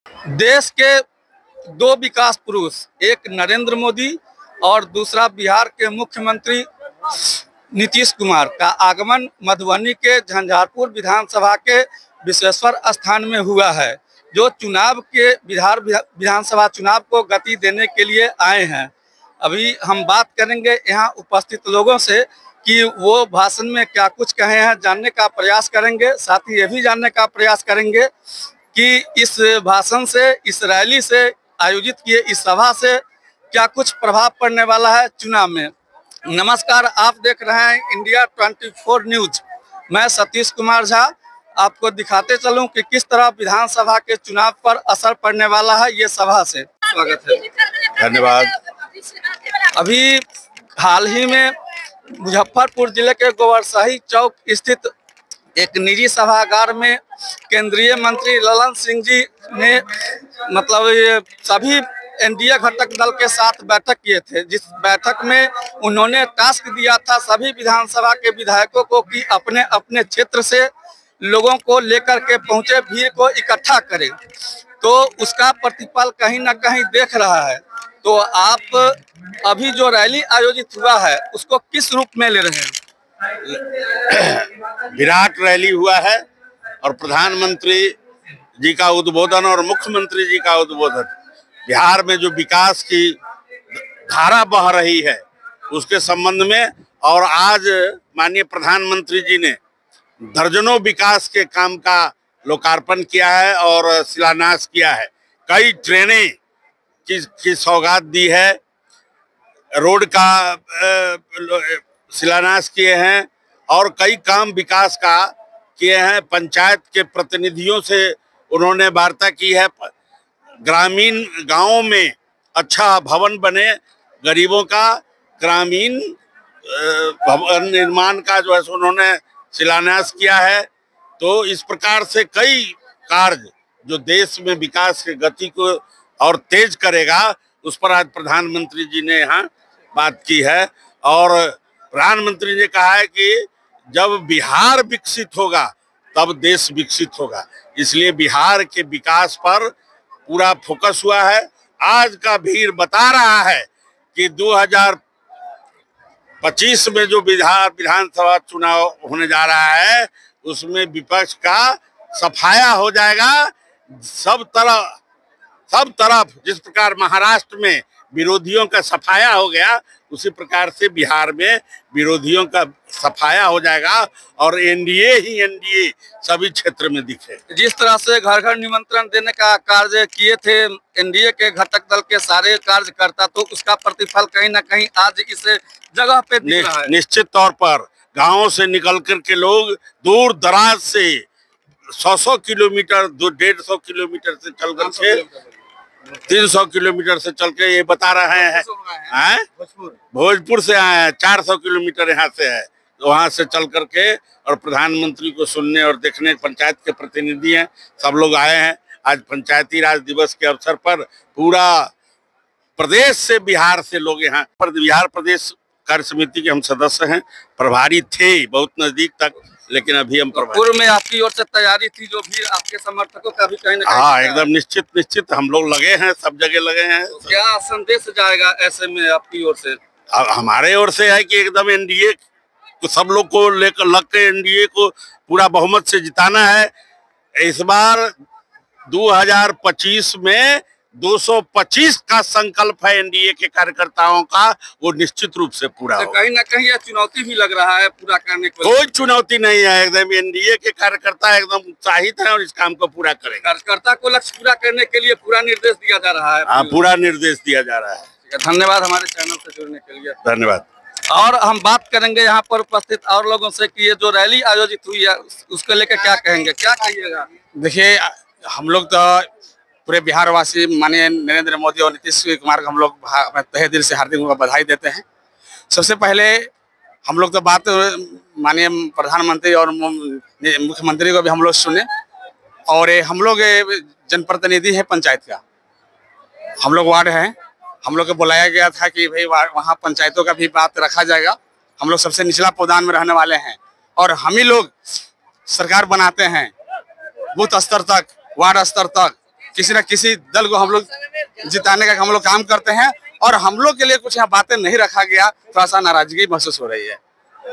देश के दो विकास पुरुष, एक नरेंद्र मोदी और दूसरा बिहार के मुख्यमंत्री नीतीश कुमार का आगमन मधुबनी के झंझारपुर विधानसभा के विश्वेश्वर स्थान में हुआ है, जो चुनाव के विधानसभा चुनाव को गति देने के लिए आए हैं। अभी हम बात करेंगे यहाँ उपस्थित लोगों से कि वो भाषण में क्या कुछ कहे हैं, जानने का प्रयास करेंगे। साथ ही ये भी जानने का प्रयास करेंगे कि इस भाषण से, इस रैली से, आयोजित किए इस सभा से क्या कुछ प्रभाव पड़ने वाला है चुनाव में। नमस्कार, आप देख रहे हैं इंडिया 24 न्यूज। मैं सतीश कुमार झा आपको दिखाते चलूं कि किस तरह विधानसभा के चुनाव पर असर पड़ने वाला है ये सभा से। स्वागत है। धन्यवाद। अभी हाल ही में मुजफ्फरपुर जिले के गोवरशाही चौक स्थित एक निजी सभागार में केंद्रीय मंत्री ललन सिंह जी ने ये सभी एनडीए घटक दल के साथ बैठक किए थे, जिस बैठक में उन्होंने टास्क दिया था सभी विधानसभा के विधायकों को कि अपने अपने क्षेत्र से लोगों को लेकर के पहुंचे, भीड़ को इकट्ठा करें। तो उसका प्रतिफल कहीं ना कहीं देख रहा है। तो आप अभी जो रैली आयोजित हुआ है उसको किस रूप में ले रहे हैं? विराट रैली हुआ है और प्रधानमंत्री जी का उद्बोधन और मुख्यमंत्री जी का उद्बोधन, बिहार में जो विकास की धारा बह रही है उसके संबंध में। और आज माननीय प्रधानमंत्री जी ने दर्जनों विकास के काम का लोकार्पण किया है और शिलान्यास किया है। कई ट्रेनें की सौगात दी है, रोड का शिलान्यास किए हैं और कई काम विकास का किए हैं। पंचायत के प्रतिनिधियों से उन्होंने वार्ता की है। ग्रामीण गांवों में अच्छा भवन बने, गरीबों का ग्रामीण भवन निर्माण का जो है उन्होंने शिलान्यास किया है। तो इस प्रकार से कई कार्य जो देश में विकास की गति को और तेज करेगा, उस पर आज प्रधानमंत्री जी ने यहाँ बात की है। और प्रधानमंत्री ने कहा है कि जब बिहार विकसित होगा तब देश विकसित होगा, इसलिए बिहार के विकास पर पूरा फोकस हुआ है। आज का भीड़ बता रहा है कि 2025 में जो विधानसभा चुनाव होने जा रहा है उसमें विपक्ष का सफाया हो जाएगा। सब तरफ जिस प्रकार महाराष्ट्र में विरोधियों का सफाया हो गया, उसी प्रकार से बिहार में विरोधियों का सफाया हो जाएगा और एनडीए ही एनडीए सभी क्षेत्र में दिखे। जिस तरह से घर घर निमंत्रण देने का कार्य किए थे एनडीए के घटक दल के सारे कार्यकर्ता, तो उसका प्रतिफल कहीं ना कहीं आज इस जगह पे दिख रहा है। निश्चित तौर पर गाँव से निकल कर के लोग दूर दराज से 100 किलोमीटर, 150 किलोमीटर से चल कर के 300 किलोमीटर से चल के ये बता रहे हैं भोजपुर से आए हैं। 400 किलोमीटर यहाँ से है, तो वहाँ से चल करके और प्रधानमंत्री को सुनने और देखने, पंचायत के प्रतिनिधि हैं, सब लोग आए हैं। आज पंचायती राज दिवस के अवसर पर पूरा प्रदेश से, बिहार से लोग यहाँ पर, बिहार प्रदेश कार्य समिति के हम सदस्य हैं, प्रभारी थे बहुत नजदीक तक, लेकिन अभी हम पूर्व में आपकी ओर से तैयारी थी, जो भी आपके समर्थकों का भी कहीं ना कहीं। हाँ, एकदम निश्चित हम लोग लगे हैं, सब जगह लगे हैं। तो क्या संदेश जाएगा ऐसे में आपकी ओर से? हमारे ओर से है कि एकदम एनडीए को, सब लोग को लेकर लग के एनडीए को पूरा बहुमत से जिताना है। इस बार 2025 में 225 का संकल्प है एनडीए के कार्यकर्ताओं का, वो निश्चित रूप से पूरा तो कहीं ना कहीं यह चुनौती भी लग रहा है पूरा करने को। कोई चुनौती नहीं है, एकदम एनडीए के कार्यकर्ता एकदम उत्साहित हैं और इस काम को पूरा करेंगे। कार्यकर्ता को लक्ष्य पूरा करने के लिए पूरा निर्देश दिया जा रहा है। हाँ, पूरा निर्देश दिया जा रहा है। धन्यवाद हमारे चैनल से जुड़ने के लिए। धन्यवाद। और हम बात करेंगे यहाँ पर उपस्थित और लोगों से कि ये जो रैली आयोजित हुई है उसको लेकर क्या कहेंगे, क्या कहिएगा? देखिए, हम लोग तो पूरे बिहार वासी माननीय नरेंद्र मोदी और नीतीश कुमार को हम लोग तहे दिल से हार्दिक बधाई देते हैं। सबसे पहले हम लोग तो बात माननीय प्रधानमंत्री और मुख्यमंत्री को भी हम लोग सुने, और हम लोग जनप्रतिनिधि है पंचायत का, हम लोग वार्ड हैं, हम लोग को बुलाया गया था कि भाई वहाँ पंचायतों का भी बात रखा जाएगा। हम लोग सबसे निचला पौधान में रहने वाले हैं और हम ही लोग सरकार बनाते हैं, बूथ स्तर तक, वार्ड स्तर तक, किसी न किसी दल को हम लोग जिताने का हम लोग काम करते हैं, और हम लोग के लिए कुछ यहाँ बातें नहीं रखा गया, थोड़ा सा नाराजगी महसूस हो रही है।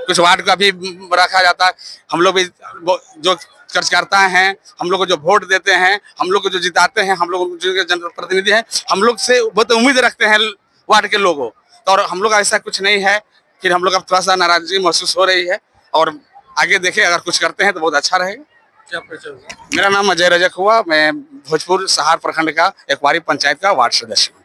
कुछ वार्ड का भी रखा जाता है, हम लोग भी जो कार्यकर्ता हैं, हम लोग को जो वोट देते हैं, हम लोग को जो जिताते हैं, हम लोग जो जनप्रतिनिधि हैं, हम लोग से बहुत उम्मीद रखते हैं वार्ड के लोगों, तो और हम लोग ऐसा कुछ नहीं है। फिर हम लोग अब थोड़ा सा नाराजगी महसूस हो रही है, और आगे देखें अगर कुछ करते हैं तो बहुत अच्छा रहेगा। क्या परिचय होगा? मेरा नाम अजय रजक हुआ, मैं भोजपुर सहार प्रखंड का एकवारी पंचायत का वार्ड सदस्य हूँ।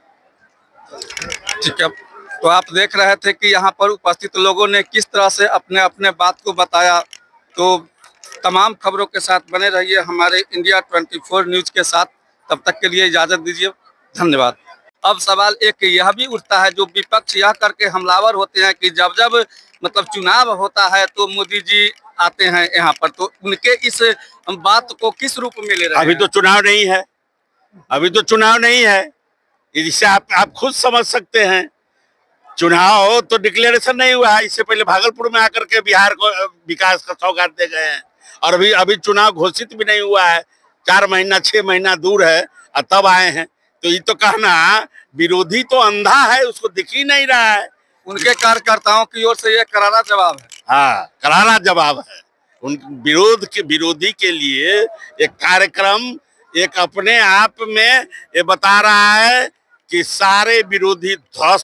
ठीक है, तो आप देख रहे थे कि यहाँ पर उपस्थित लोगों ने किस तरह से अपने अपने बात को बताया। तो तमाम खबरों के साथ बने रहिए हमारे इंडिया 24 न्यूज के साथ। तब तक के लिए इजाजत दीजिए, धन्यवाद। अब सवाल एक यह भी उठता है, जो विपक्ष यह करके हमलावर होते हैं कि जब जब मतलब चुनाव होता है तो मोदी जी आते हैं यहाँ पर, तो उनके इस बात को किस रूप में ले रहे हैं? अभी तो चुनाव नहीं है, अभी तो चुनाव नहीं है, इससे आप खुद समझ सकते हैं। चुनाव तो डिक्लेरेशन नहीं हुआ है, इससे पहले भागलपुर में आकर के बिहार को विकास का सौगात दे गए हैं, और अभी चुनाव घोषित भी नहीं हुआ है, 4 महीना 6 महीना दूर है और तब आए हैं। तो ये तो कहना विरोधी तो अंधा है, उसको दिख ही नहीं रहा है। उनके कार्यकर्ताओं की ओर से यह करारा जवाब है। हाँ, करारा जवाब है। उन विरोधी के लिए एक कार्यक्रम एक अपने आप में ये बता रहा है कि सारे विरोधी ध्वस्त